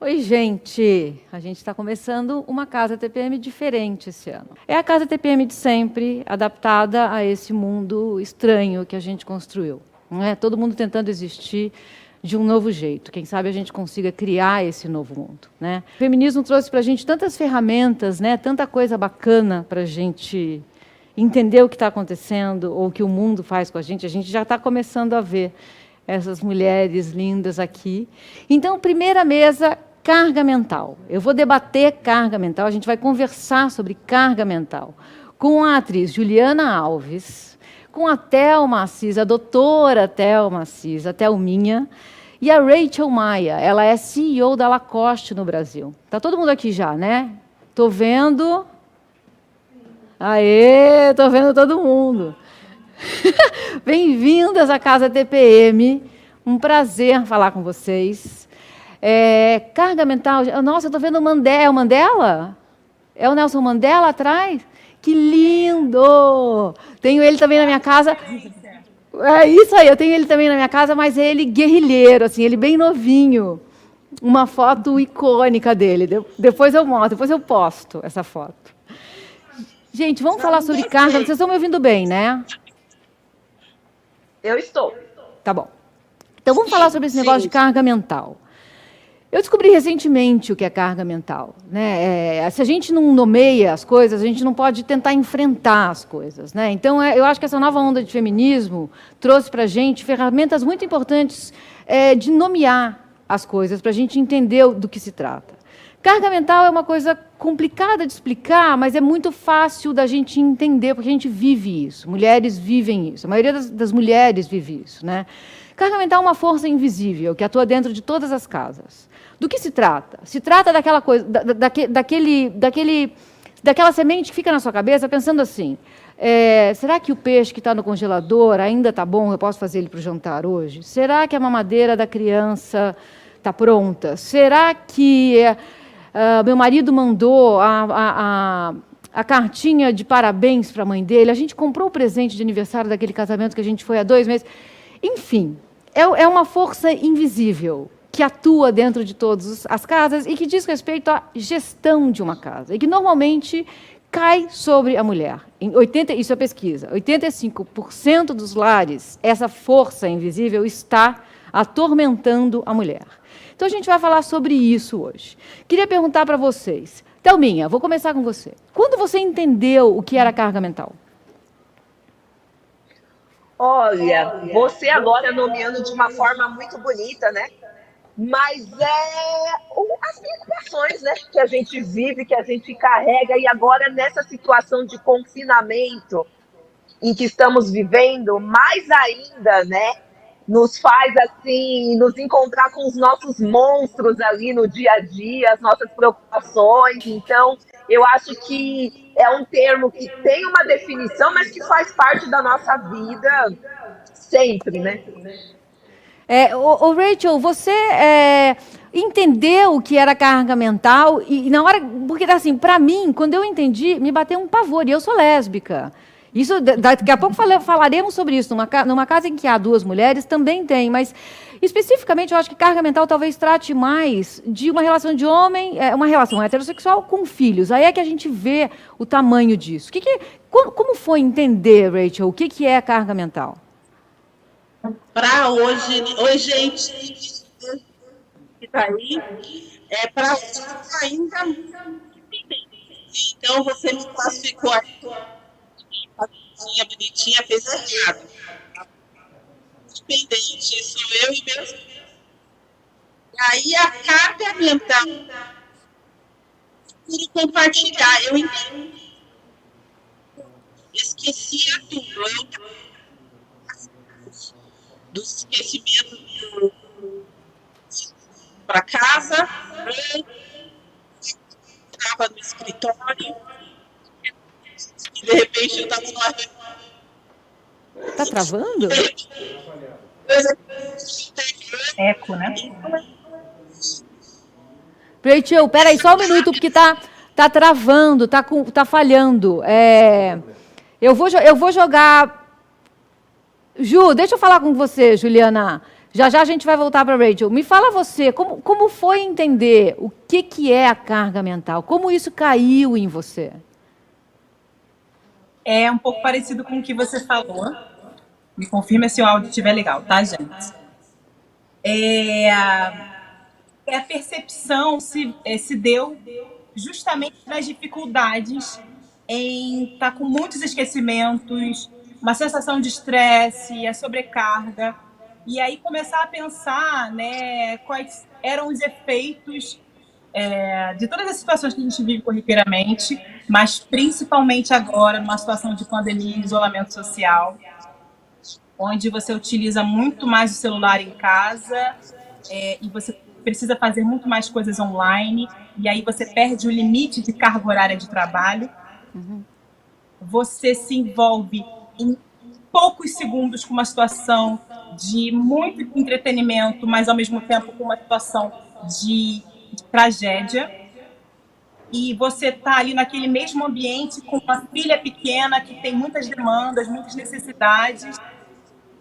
Oi, gente! A gente está começando uma Casa TPM diferente esse ano. É a Casa TPM de sempre, adaptada a esse mundo estranho que a gente construiu. Não é? Todo mundo tentando existir de um novo jeito. Quem sabe a gente consiga criar esse novo mundo. Né? O feminismo trouxe para a gente tantas ferramentas, né? Tanta coisa bacana para a gente entender o que está acontecendo ou o que o mundo faz com a gente já está começando a ver essas mulheres lindas aqui. Então, primeira mesa, carga mental. Eu vou debater carga mental, a gente vai conversar sobre carga mental com a atriz Juliana Alves, com a Thelma Assis, a doutora Thelma Assis, a Thelminha, e a Rachel Maia. Ela é CEO da Lacoste no Brasil. Está todo mundo aqui já, né? Estou vendo... Aê, estou vendo todo mundo. Bem-vindas à Casa TPM. Um prazer falar com vocês. Carga mental. Nossa, eu estou vendo o Mandela. É o Nelson Mandela atrás? Que lindo! Tenho ele também na minha casa. É isso aí, eu tenho ele também na minha casa, mas ele guerrilheiro, assim, ele bem novinho. Uma foto icônica dele. Depois eu mostro, depois eu posto essa foto. Gente, vamos falar sobre carga. Vocês estão me ouvindo bem, né? Eu estou. Tá bom. Então, vamos falar sobre esse negócio de carga mental. Eu descobri recentemente o que é carga mental. Né? Se a gente não nomeia as coisas, a gente não pode tentar enfrentar as coisas. Né? Então, eu acho que essa nova onda de feminismo trouxe para a gente ferramentas muito importantes de nomear as coisas, para a gente entender do que se trata. Carga mental é uma coisa complicada de explicar, mas é muito fácil da gente entender, porque a gente vive isso. Mulheres vivem isso. A maioria das mulheres vive isso. Né? Carga mental é uma força invisível que atua dentro de todas as casas. Do que se trata? Se trata daquela coisa, daquela semente que fica na sua cabeça pensando assim, será que o peixe que está no congelador ainda está bom, eu posso fazer ele para o jantar hoje? Será que a mamadeira da criança está pronta? Será que meu marido mandou a cartinha de parabéns para a mãe dele? A gente comprou o presente de aniversário daquele casamento que a gente foi há 2 meses. Enfim, é uma força invisível que atua dentro de todas as casas e que diz respeito à gestão de uma casa. E que normalmente cai sobre a mulher. Isso é pesquisa. 85% dos lares, essa força invisível está atormentando a mulher. Então, a gente vai falar sobre isso hoje. Queria perguntar para vocês. Thelminha, vou começar com você. Quando você entendeu o que era carga mental? Olha, você agora nomeando de uma forma muito bonita, né? Mas as preocupações, né, que a gente vive, que a gente carrega, e agora nessa situação de confinamento em que estamos vivendo, mais ainda, né, nos faz assim, nos encontrar com os nossos monstros ali no dia a dia, as nossas preocupações. Então, eu acho que é um termo que tem uma definição, mas que faz parte da nossa vida sempre, né? Rachel, você entendeu o que era carga mental e na hora, porque assim, para mim, quando eu entendi, me bateu um pavor, e eu sou lésbica. Isso, daqui a pouco falaremos sobre isso. Numa casa em que há 2 mulheres, também tem, mas especificamente eu acho que carga mental talvez trate mais de uma relação de homem, uma relação heterossexual com filhos. Aí é que a gente vê o tamanho disso. Como foi entender, Rachel, o que é carga mental? Para hoje, oi gente que está aí, para hoje ainda então você me classificou aqui, bonitinha, fez errado. Dependente, sou eu e meus. E aí a carga mental por compartilhar, eu entendi. Esquecia tudo, do esquecimento para casa, estava no escritório, e de repente eu estava numa. Está travando? Eco, né? Rachel, peraí, só um minuto, porque tá travando, tá falhando. Eu vou jogar... Ju, deixa eu falar com você, Juliana. Já já a gente vai voltar para a Rachel. Me fala você, como foi entender o que é a carga mental? Como isso caiu em você? É um pouco parecido com o que você falou. Me confirma se o áudio estiver legal, tá, gente? A percepção se deu justamente nas dificuldades em estar com muitos esquecimentos, uma sensação de estresse, a sobrecarga, e aí começar a pensar, né, quais eram os efeitos de todas as situações que a gente vive corriqueiramente, mas principalmente agora, numa situação de pandemia e isolamento social, onde você utiliza muito mais o celular em casa e você precisa fazer muito mais coisas online, e aí você perde o limite de carga horária de trabalho. Você se envolve em poucos segundos com uma situação de muito entretenimento, mas ao mesmo tempo com uma situação de tragédia. E você está ali naquele mesmo ambiente com uma filha pequena que tem muitas demandas, muitas necessidades,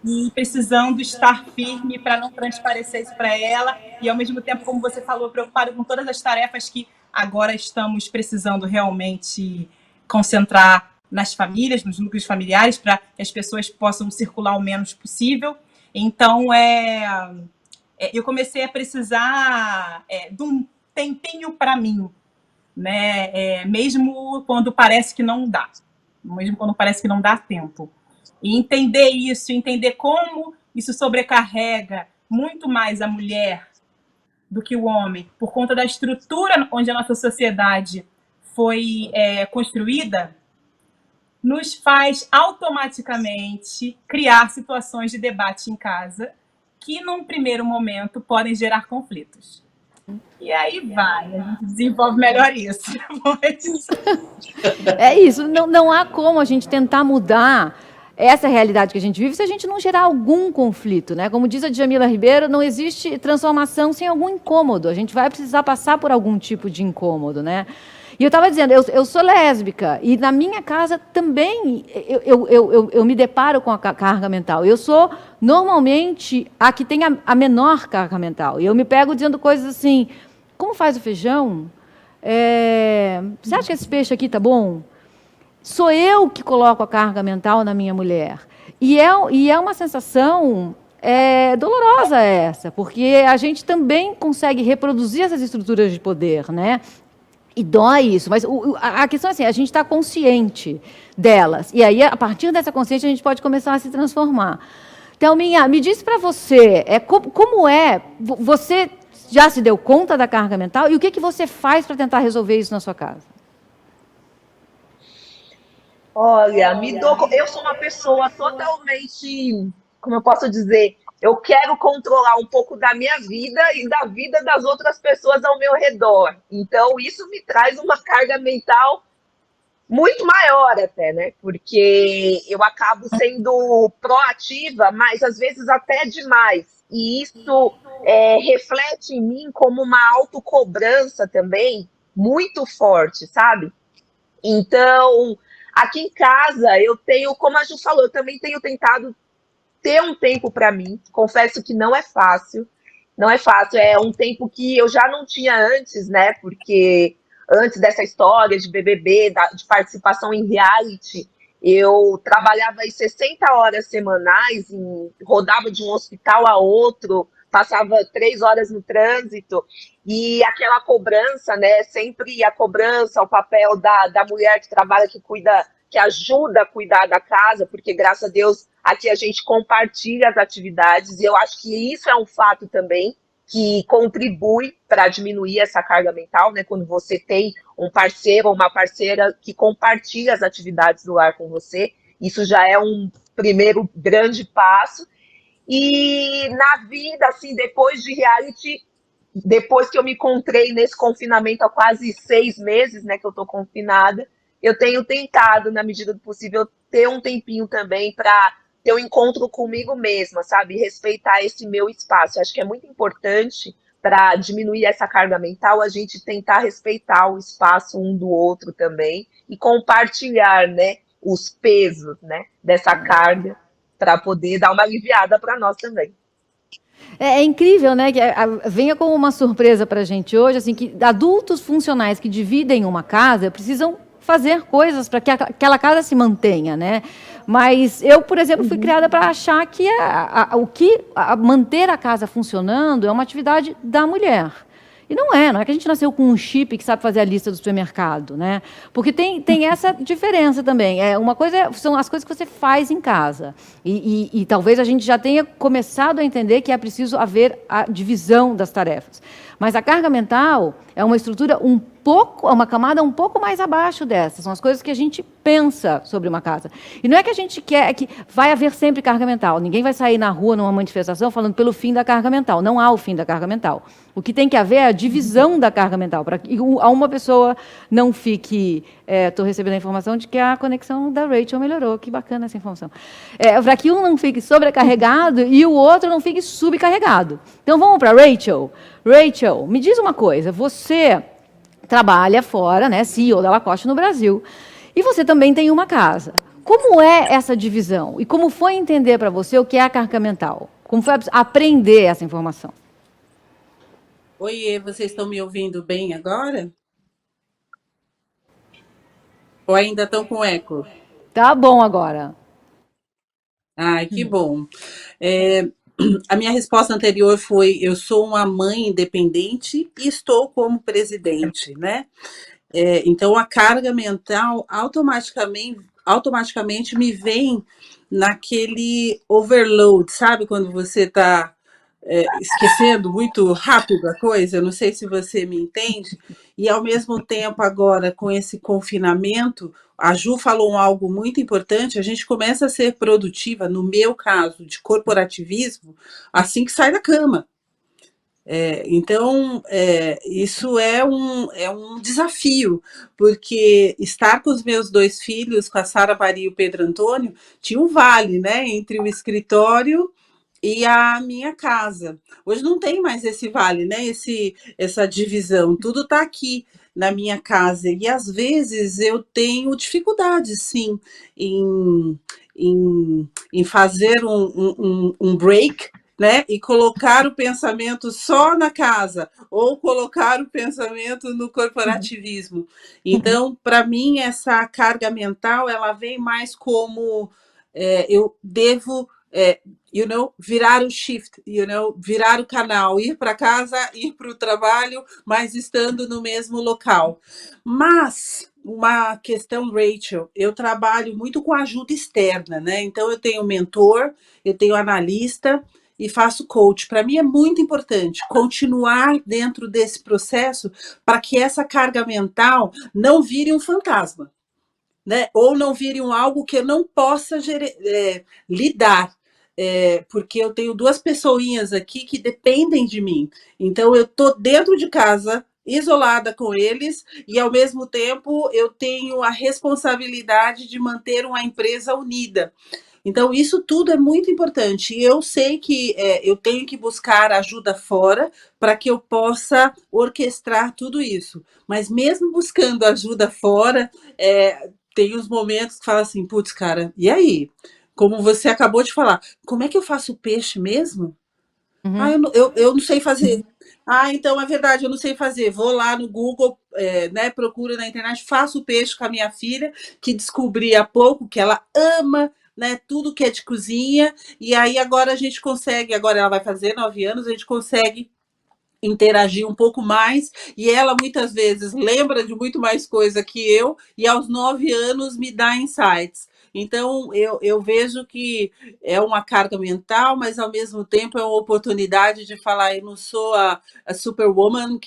e precisando estar firme para não transparecer isso para ela, e ao mesmo tempo, como você falou, preocupado com todas as tarefas que agora estamos precisando realmente concentrar nas famílias, nos núcleos familiares, para que as pessoas possam circular o menos possível. Então, eu comecei a precisar de um tempinho para mim, né? Mesmo quando parece que não dá, mesmo quando parece que não dá tempo. E entender isso, entender como isso sobrecarrega muito mais a mulher do que o homem, por conta da estrutura onde a nossa sociedade foi construída, nos faz automaticamente criar situações de debate em casa que, num primeiro momento, podem gerar conflitos. E aí vai, a gente desenvolve melhor isso. É isso, não há como a gente tentar mudar essa realidade que a gente vive se a gente não gerar algum conflito, né? Como diz a Djamila Ribeiro, não existe transformação sem algum incômodo. A gente vai precisar passar por algum tipo de incômodo, né? E eu estava dizendo, eu sou lésbica, e na minha casa também eu me deparo com a carga mental. Eu sou, normalmente, a que tem a menor carga mental. E eu me pego dizendo coisas assim, como faz o feijão? Você acha que esse peixe aqui tá bom? Sou eu que coloco a carga mental na minha mulher. E é uma sensação dolorosa essa, porque a gente também consegue reproduzir essas estruturas de poder, né? E dói isso, mas a questão é assim, a gente está consciente delas. E aí, a partir dessa consciência, a gente pode começar a se transformar. Então, me diz para você, como você já se deu conta da carga mental e o que você faz para tentar resolver isso na sua casa? Olha, eu sou uma pessoa totalmente, como eu posso dizer, eu quero controlar um pouco da minha vida e da vida das outras pessoas ao meu redor. Então, isso me traz uma carga mental muito maior até, né? Porque eu acabo sendo proativa, mas às vezes até demais. E isso reflete em mim como uma autocobrança também muito forte, sabe? Então, aqui em casa, eu tenho, como a Ju falou, eu também tenho tentado ter um tempo para mim. Confesso que não é fácil. Não é fácil. É um tempo que eu já não tinha antes, né? Porque antes dessa história de BBB, de participação em reality, eu trabalhava aí 60 horas semanais, rodava de um hospital a outro, passava 3 horas no trânsito, e aquela cobrança, né? Sempre a cobrança, o papel da mulher que trabalha, que cuida, que ajuda a cuidar da casa, porque graças a Deus aqui a gente compartilha as atividades, e eu acho que isso é um fato também que contribui para diminuir essa carga mental, né? Quando você tem um parceiro ou uma parceira que compartilha as atividades do lar com você, isso já é um primeiro grande passo. E na vida, assim, depois de reality, depois que eu me encontrei nesse confinamento há quase 6 meses, né, que eu estou confinada, eu tenho tentado, na medida do possível, ter um tempinho também para ter um encontro comigo mesma, sabe? Respeitar esse meu espaço. Eu acho que é muito importante para diminuir essa carga mental, a gente tentar respeitar o espaço um do outro também e compartilhar, né, os pesos, né, dessa carga para poder dar uma aliviada para nós também. É incrível, né? Que venha como uma surpresa para a gente hoje, assim, que adultos funcionais que dividem uma casa precisam fazer coisas para que aquela casa se mantenha, né? Mas eu, por exemplo, fui criada para achar que manter a casa funcionando é uma atividade da mulher. E não é que a gente nasceu com um chip que sabe fazer a lista do supermercado, né? Porque tem essa diferença também. Uma coisa são as coisas que você faz em casa. E talvez a gente já tenha começado a entender que é preciso haver a divisão das tarefas. Mas a carga mental é uma estrutura uma camada um pouco mais abaixo dessas. São as coisas que a gente pensa sobre uma casa. E não é que a gente quer que vai haver sempre carga mental. Ninguém vai sair na rua numa manifestação falando pelo fim da carga mental. Não há o fim da carga mental. O que tem que haver é a divisão da carga mental, para que uma pessoa não fique... Estou recebendo a informação de que a conexão da Rachel melhorou. Que bacana essa informação. Para que um não fique sobrecarregado e o outro não fique subcarregado. Então, vamos para a Rachel. Rachel, me diz uma coisa. Você trabalha fora, né, CEO da Lacoste no Brasil, e você também tem uma casa. Como é essa divisão? E como foi entender para você o que é a carga mental? Como foi aprender essa informação? Oiê, vocês estão me ouvindo bem agora? Ou ainda estão com eco? Tá bom agora. Ai, que bom. A minha resposta anterior foi: eu sou uma mãe independente e estou como presidente, né? Então, a carga mental automaticamente me vem naquele overload, sabe? Quando você está esquecendo muito rápido a coisa, eu não sei se você me entende, e ao mesmo tempo agora com esse confinamento, a Ju falou algo muito importante, a gente começa a ser produtiva, no meu caso, de corporativismo, assim que sai da cama. Então, isso é um desafio, porque estar com os meus 2 filhos, com a Sara Maria e o Pedro Antônio, tinha um vale, né, entre o escritório e a minha casa. Hoje não tem mais esse vale, né? Essa divisão. Tudo está aqui na minha casa. E às vezes eu tenho dificuldade, sim, em fazer um break, né? E colocar o pensamento só na casa, ou colocar o pensamento no corporativismo. Então, para mim, essa carga mental, ela vem mais como eu devo virar o shift, virar o canal, ir para casa, ir para o trabalho, mas estando no mesmo local. Mas uma questão, Rachel, eu trabalho muito com ajuda externa, né? Então eu tenho mentor, eu tenho analista e faço coach. Para mim é muito importante continuar dentro desse processo para que essa carga mental não vire um fantasma, né? Ou não vire algo que eu não possa lidar. Porque eu tenho 2 pessoinhas aqui que dependem de mim. Então, eu estou dentro de casa, isolada com eles, e ao mesmo tempo eu tenho a responsabilidade de manter uma empresa unida. Então, isso tudo é muito importante. E eu sei que eu tenho que buscar ajuda fora para que eu possa orquestrar tudo isso. Mas mesmo buscando ajuda fora, tem os momentos que fala assim, putz, cara, e aí? Como você acabou de falar, como é que eu faço peixe mesmo? Eu não sei fazer. Então é verdade, eu não sei fazer. Vou lá no Google, né, procuro na internet, faço peixe com a minha filha, que descobri há pouco que ela ama, né, tudo que é de cozinha, e aí agora a gente consegue, agora ela vai fazer 9 anos, a gente consegue interagir um pouco mais, e ela muitas vezes lembra de muito mais coisa que eu, e aos 9 anos me dá insights. Então, eu vejo que é uma carga mental, mas ao mesmo tempo é uma oportunidade de falar, eu não sou a superwoman,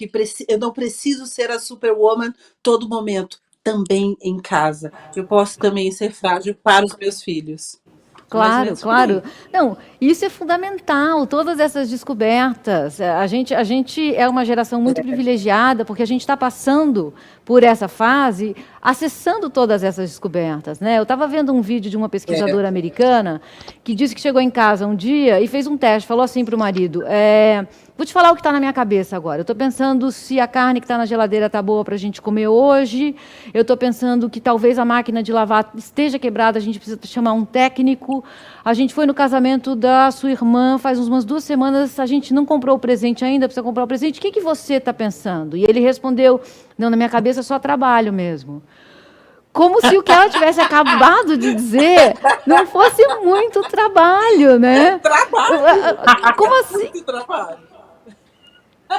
eu não preciso ser a superwoman todo momento, também em casa. Eu posso também ser frágil para os meus filhos. Claro, claro. Não, isso é fundamental, todas essas descobertas. A gente é uma geração muito privilegiada, porque a gente está passando por essa fase acessando todas essas descobertas, né? Eu estava vendo um vídeo de uma pesquisadora americana que disse que chegou em casa um dia e fez um teste, falou assim para o marido, vou te falar o que está na minha cabeça agora. Eu estou pensando se a carne que está na geladeira está boa para a gente comer hoje, eu estou pensando que talvez a máquina de lavar esteja quebrada, a gente precisa chamar um técnico. A gente foi no casamento da sua irmã, faz umas 2 semanas, a gente não comprou o presente ainda, precisa comprar o presente. O que você está pensando? E ele respondeu, não, na minha cabeça é só trabalho mesmo. Como se o que ela tivesse acabado de dizer não fosse muito trabalho, né? Trabalho! Como assim? Muito trabalho.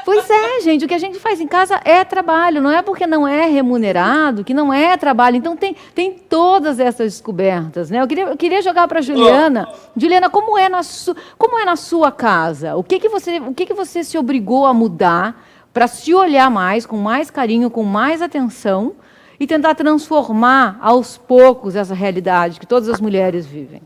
Pois é, gente, o que a gente faz em casa é trabalho, não é porque não é remunerado, que não é trabalho. Então, tem todas essas descobertas, né? Eu queria jogar para a Juliana. Juliana, como é na sua casa? O que você se obrigou a mudar para se olhar mais, com mais carinho, com mais atenção, e tentar transformar aos poucos essa realidade que todas as mulheres vivem?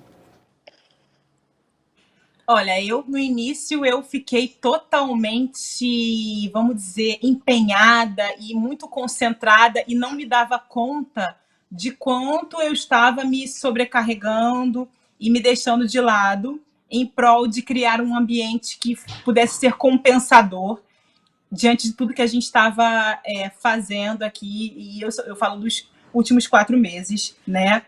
Olha, no início eu fiquei totalmente, vamos dizer, empenhada e muito concentrada e não me dava conta de quanto eu estava me sobrecarregando e me deixando de lado em prol de criar um ambiente que pudesse ser compensador diante de tudo que a gente estava fazendo aqui, e eu falo dos últimos 4 meses, né?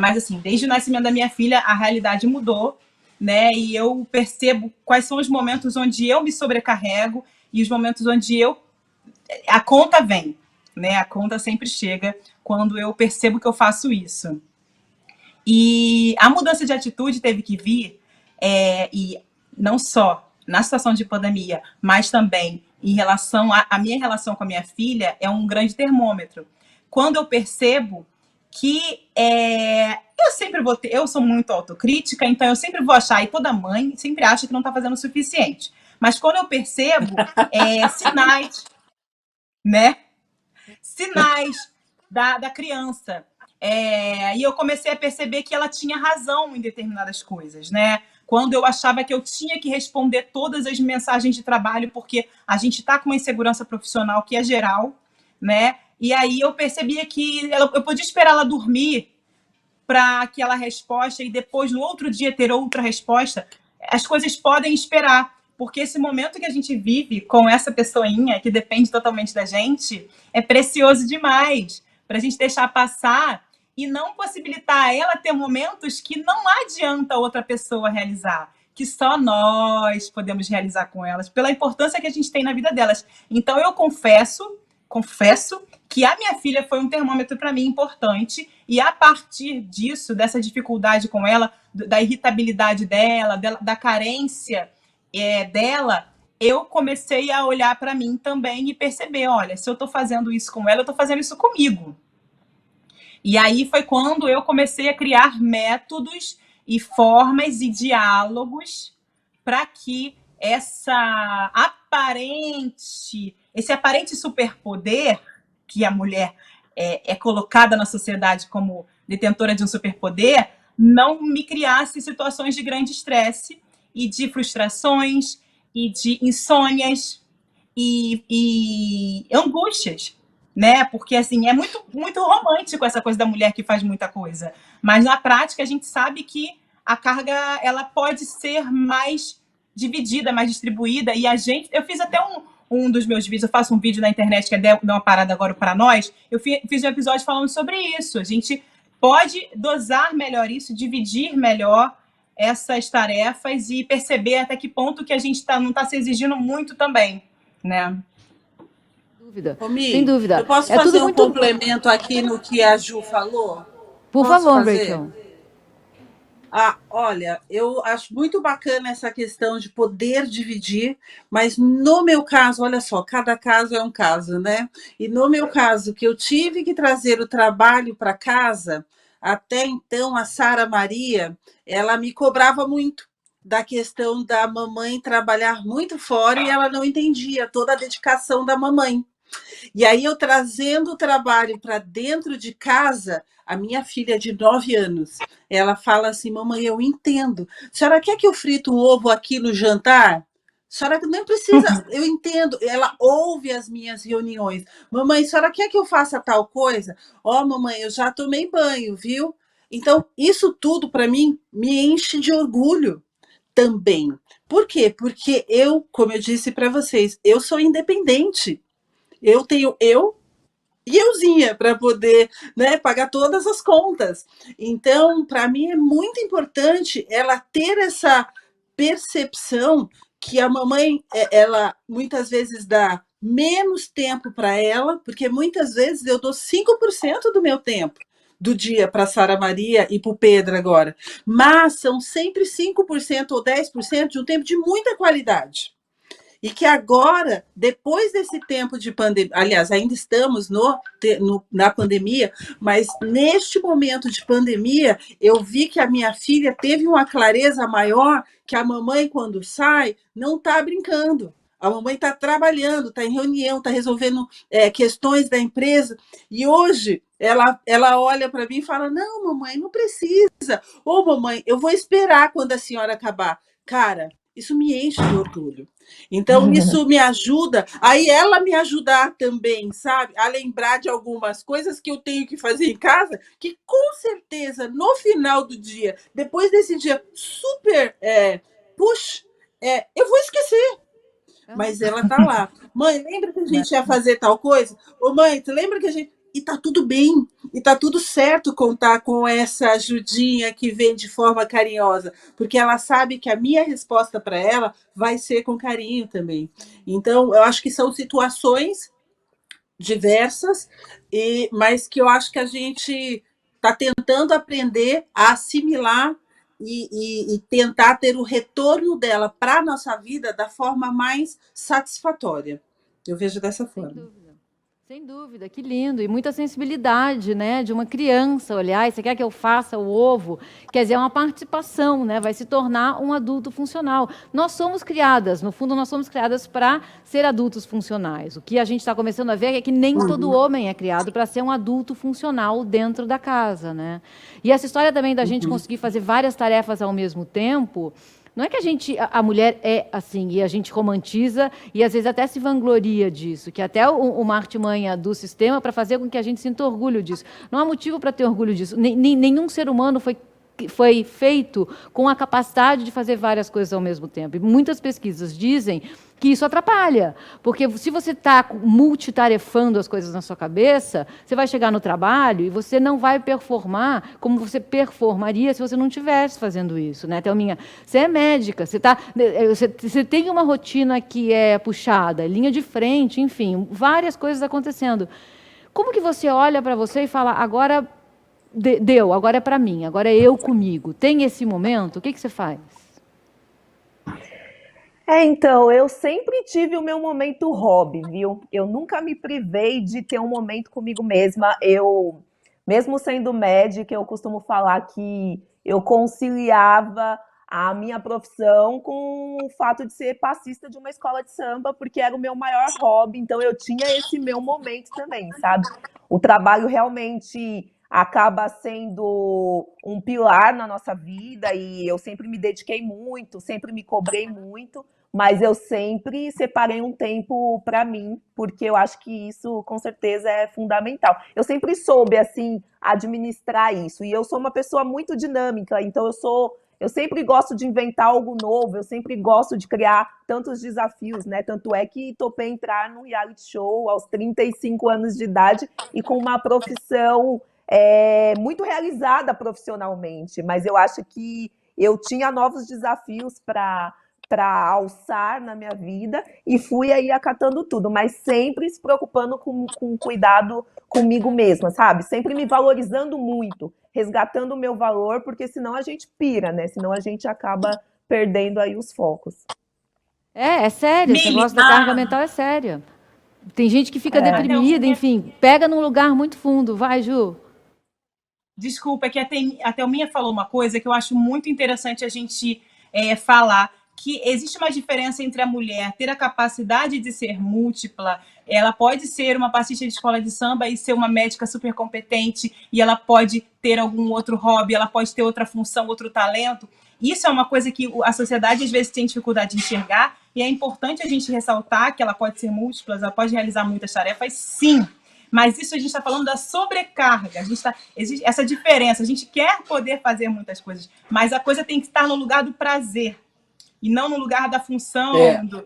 Mas assim, desde o nascimento da minha filha, a realidade mudou, né? E eu percebo quais são os momentos onde eu me sobrecarrego e os momentos onde a conta vem, né? A conta sempre chega quando eu percebo que eu faço isso. E a mudança de atitude teve que vir, e não só na situação de pandemia, mas também em relação à minha relação com a minha filha, é um grande termômetro. Quando eu percebo que eu sou muito autocrítica, então eu sempre vou achar, e toda mãe sempre acha que não está fazendo o suficiente. Mas quando eu percebo sinais, né? Sinais da criança. E eu comecei a perceber que ela tinha razão em determinadas coisas, né? Quando eu achava que eu tinha que responder todas as mensagens de trabalho, porque a gente está com uma insegurança profissional que é geral, né? E aí eu percebia que eu podia esperar ela dormir para aquela resposta e depois, no outro dia, ter outra resposta. As coisas podem esperar, porque esse momento que a gente vive com essa pessoinha, que depende totalmente da gente, é precioso demais para a gente deixar passar e não possibilitar a ela ter momentos que não adianta outra pessoa realizar, que só nós podemos realizar com elas, pela importância que a gente tem na vida delas. Então, eu confesso que a minha filha foi um termômetro para mim importante, e a partir disso, dessa dificuldade com ela, da irritabilidade dela, da carência dela, eu comecei a olhar para mim também e perceber, olha, se eu estou fazendo isso com ela, eu estou fazendo isso comigo. E aí foi quando eu comecei a criar métodos e formas e diálogos para que esse aparente superpoder que a mulher é colocada na sociedade como detentora de um superpoder, não me criasse situações de grande estresse e de frustrações e de insônias e angústias, né? Porque assim, é muito, muito romântico essa coisa da mulher que faz muita coisa, mas na prática a gente sabe que a carga ela pode ser mais dividida, mais distribuída, e eu fiz até um dos meus vídeos, eu faço um vídeo na internet que é Dar uma Parada Agora para Nós, eu fiz um episódio falando sobre isso, a gente pode dosar melhor isso, dividir melhor essas tarefas e perceber até que ponto que a gente não está se exigindo muito também, né? Sem dúvida. Eu posso fazer um complemento aqui no que a Ju falou? Por favor, Rachel. Olha, eu acho muito bacana essa questão de poder dividir, mas no meu caso, olha só, cada caso é um caso, né? E no meu caso, que eu tive que trazer o trabalho para casa, até então a Sara Maria, ela me cobrava muito da questão da mamãe trabalhar muito fora e ela não entendia toda a dedicação da mamãe. E aí eu trazendo o trabalho para dentro de casa, a minha filha de 9 anos, ela fala assim, mamãe, eu entendo. A senhora quer que eu frito um ovo aqui no jantar? senhora não precisa, eu entendo, ela ouve as minhas reuniões. Mamãe, a senhora quer que eu faça tal coisa? Ó, mamãe, eu já tomei banho, viu? Então, isso tudo para mim me enche de orgulho também. Por quê? Porque eu, como eu disse para vocês, eu sou independente. Eu tenho eu e euzinha para poder, né, pagar todas as contas. Então, para mim é muito importante ela ter essa percepção que a mamãe, ela muitas vezes dá menos tempo para ela, porque muitas vezes eu dou 5% do meu tempo do dia para Sara Maria e para o Pedro agora, mas são sempre 5% ou 10% de um tempo de muita qualidade. E que agora, depois desse tempo de pandemia, aliás, ainda estamos na pandemia, mas neste momento de pandemia, eu vi que a minha filha teve uma clareza maior que a mamãe, quando sai, não está brincando. A mamãe está trabalhando, está em reunião, está resolvendo questões da empresa. E hoje ela olha para mim e fala: não, mamãe, não precisa. Ô, mamãe, eu vou esperar quando a senhora acabar. Cara, isso me enche de orgulho. Então, isso me ajuda, aí ela me ajudar também, sabe? A lembrar de algumas coisas que eu tenho que fazer em casa, que com certeza, no final do dia, depois desse dia super push, eu vou esquecer. Mas ela tá lá. Mãe, lembra que a gente ia fazer tal coisa? Ô, mãe, tu lembra que a gente. E tá tudo bem, e tá tudo certo contar com essa ajudinha que vem de forma carinhosa, porque ela sabe que a minha resposta para ela vai ser com carinho também. Então, eu acho que são situações diversas, mas que eu acho que a gente está tentando aprender a assimilar e tentar ter o retorno dela para a nossa vida da forma mais satisfatória. Eu vejo dessa Sem forma. dúvida. Sem dúvida, que lindo. E muita sensibilidade, né? De uma criança olhar, e você quer que eu faça o ovo? Quer dizer, é uma participação, né? Vai se tornar um adulto funcional. Nós somos criadas, no fundo, nós somos criadas para ser adultos funcionais. O que a gente está começando a ver é que nem todo homem é criado para ser um adulto funcional dentro da casa, né? E essa história também da gente conseguir fazer várias tarefas ao mesmo tempo. Não é que a mulher é assim, e a gente romantiza e às vezes até se vangloria disso, que até uma artimanha do sistema para fazer com que a gente sinta orgulho disso. Não há motivo para ter orgulho disso. Nenhum ser humano foi feito com a capacidade de fazer várias coisas ao mesmo tempo. E muitas pesquisas dizem que isso atrapalha, porque se você está multitarefando as coisas na sua cabeça, você vai chegar no trabalho e você não vai performar como você performaria se você não estivesse fazendo isso, né, Thelminha? Você é médica, você tem uma rotina que é puxada, linha de frente, enfim, várias coisas acontecendo. Como que você olha para você e fala, agora deu, agora é para mim, agora é eu comigo? Tem esse momento? O que você faz? Então, eu sempre tive o meu momento hobby, viu? Eu nunca me privei de ter um momento comigo mesma. Mesmo sendo médica, eu costumo falar que eu conciliava a minha profissão com o fato de ser passista de uma escola de samba, porque era o meu maior hobby, então eu tinha esse meu momento também, sabe? O trabalho realmente acaba sendo um pilar na nossa vida e eu sempre me dediquei muito, sempre me cobrei muito, mas eu sempre separei um tempo para mim, porque eu acho que isso com certeza é fundamental. Eu sempre soube assim administrar isso, e eu sou uma pessoa muito dinâmica, então eu sempre gosto de inventar algo novo, eu sempre gosto de criar tantos desafios, né? Tanto é que topei entrar no reality show aos 35 anos de idade e com uma profissão muito realizada profissionalmente, mas eu acho que eu tinha novos desafios para alçar na minha vida e fui aí acatando tudo, mas sempre se preocupando com cuidado comigo mesma, sabe? Sempre me valorizando muito, resgatando o meu valor, porque senão a gente pira, né? Senão a gente acaba perdendo aí os focos. É sério, esse negócio da carga mental é sério. Tem gente que fica deprimida, enfim, pega num lugar muito fundo. Vai, Ju. Desculpa, é que a Thelminha falou uma coisa que eu acho muito interessante a gente falar, que existe uma diferença entre a mulher ter a capacidade de ser múltipla, ela pode ser uma passista de escola de samba e ser uma médica super competente, e ela pode ter algum outro hobby, ela pode ter outra função, outro talento. Isso é uma coisa que a sociedade às vezes tem dificuldade de enxergar, e é importante a gente ressaltar que ela pode ser múltipla, ela pode realizar muitas tarefas, sim. Mas isso a gente está falando da sobrecarga. Existe essa diferença. A gente quer poder fazer muitas coisas, mas a coisa tem que estar no lugar do prazer e não no lugar da função, do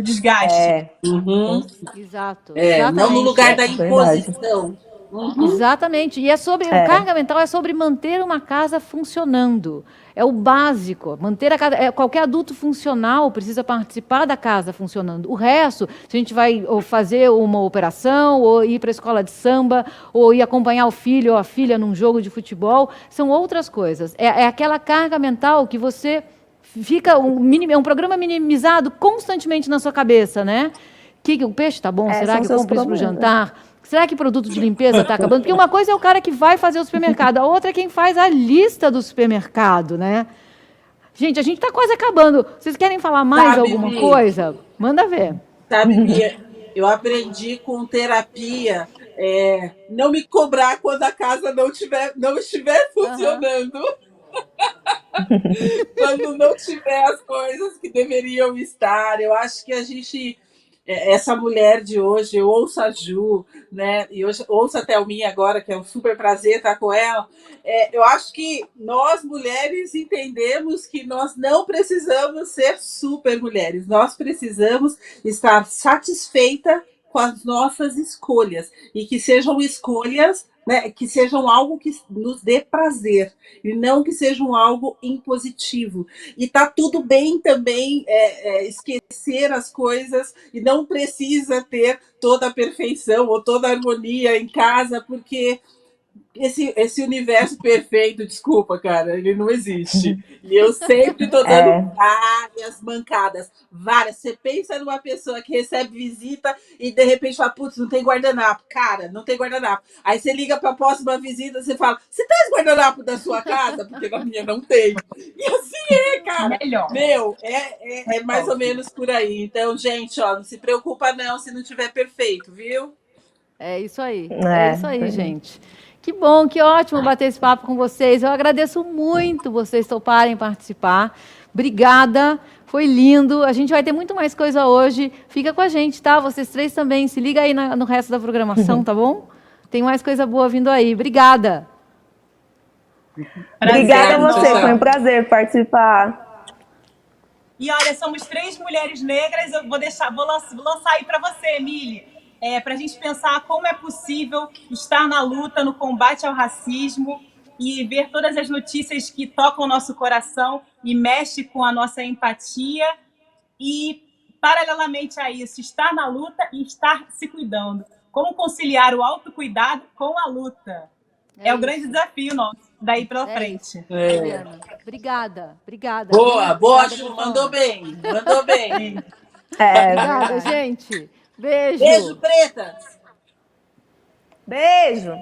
desgaste. Uhum. Exato. Não no lugar da Verdade. imposição. Exatamente. E o carga mental é sobre manter uma casa funcionando. É o básico. Manter a casa. Qualquer adulto funcional precisa participar da casa funcionando. O resto, se a gente vai ou fazer uma operação, ou ir para a escola de samba, ou ir acompanhar o filho ou a filha num jogo de futebol, são outras coisas. É aquela carga mental que você fica é um programa minimizado constantemente na sua cabeça, né? O peixe está bom? Será que eu compro isso para o jantar? Será que produto de limpeza está acabando? Porque uma coisa é o cara que vai fazer o supermercado, a outra é quem faz a lista do supermercado, né? Gente, a gente está quase acabando. Vocês querem falar mais alguma coisa? Manda ver. Sabe, Bia, eu aprendi com terapia não me cobrar quando a casa não estiver funcionando. Quando não tiver as coisas que deveriam estar. Eu acho que a gente... Essa mulher de hoje, eu ouço a Ju, né? E hoje ouço a Thelminha agora, que é um super prazer estar com ela. Eu acho que nós, mulheres, entendemos que nós não precisamos ser super mulheres. Nós precisamos estar satisfeitas com as nossas escolhas. E que sejam escolhas, né, que sejam algo que nos dê prazer. E não que sejam algo impositivo. E tá tudo bem também esquecer as coisas e não precisa ter toda a perfeição ou toda a harmonia em casa, porque esse universo perfeito, desculpa, cara, ele não existe. E eu sempre estou dando várias mancadas, várias. Você pensa numa pessoa que recebe visita e de repente fala, putz, não tem guardanapo. Cara, não tem guardanapo. Aí você liga para a próxima visita, você fala, você traz guardanapo da sua casa? Porque na minha não tem. E assim cara. Melhor. Meu, é mais ou menos por aí. Então, gente, ó, não se preocupa não se não tiver perfeito, viu? É isso aí. É isso aí, gente. Que bom, que ótimo bater esse papo com vocês. Eu agradeço muito vocês toparem participar. Obrigada, foi lindo. A gente vai ter muito mais coisa hoje. Fica com a gente, tá? Vocês três também. Se liga aí no resto da programação, tá bom? Tem mais coisa boa vindo aí. Obrigada. Obrigada a você, foi um prazer participar. E olha, somos 3 mulheres negras. Eu vou lançar aí para você, Emília. Para a gente pensar como é possível estar na luta, no combate ao racismo e ver todas as notícias que tocam o nosso coração e mexem com a nossa empatia e, paralelamente a isso, estar na luta e estar se cuidando. Como conciliar o autocuidado com a luta? É o grande desafio nosso, daí para frente. Obrigada. Boa, Ju, mandou bem. Obrigada, gente. Beijo. Beijo, pretas. Beijo.